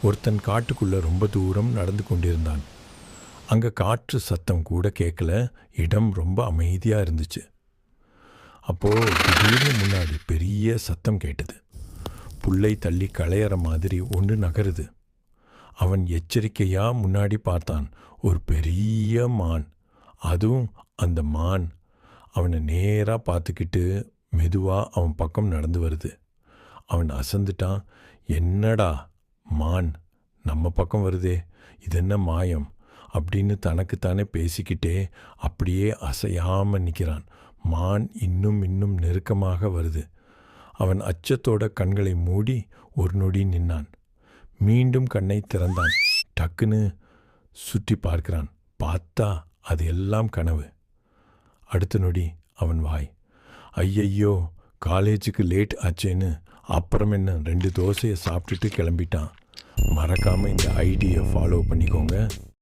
ஒருத்தன் காட்டுக்குள்ள ரொம்ப தூரம் நடந்து கொண்டிருந்தான். அங்க காற்று சத்தம் கூட கேட்கல. இடம் ரொம்ப அமைதியா இருந்துச்சு. அப்போ திடீர்னு முன்னாடி பெரிய சத்தம் கேட்டது. புல்லை தள்ளி களையற மாதிரி ஒன்று நகருது. அவன் எச்சரிக்கையா முன்னாடி பார்த்தான். ஒரு பெரிய மான். அதுவும் அந்த மான் அவனை நேரா பார்த்துக்கிட்டு மெதுவா அவன் பக்கம் நடந்து வருது. அவன் அசந்துட்டான். என்னடா, மான் நம்ம பக்கம் வருதே, இதென்ன மாயம் அப்படின்னு தனக்குத்தானே பேசிக்கிட்டே அப்படியே அசையாம நிற்கிறான். மான் இன்னும் இன்னும் நெருக்கமாக வருது. அவன் அச்சத்தோட கண்களை மூடி ஒரு நொடி நின்னான். மீண்டும் கண்ணை திறந்தான். டக்குன்னு சுற்றி பார்க்கிறான். பார்த்தா அது எல்லாம் கனவு. அடுத்த நொடி அவன் வாய், ஐயையோ, காலேஜுக்கு லேட் ஆச்சேன்னு அப்புறம் என்ன 2 தோசையை சாப்பிட்டுட்டு கிளம்பிட்டான். மறக்காமல் இந்த ஐடியை ஃபாலோ பண்ணிக்கோங்க.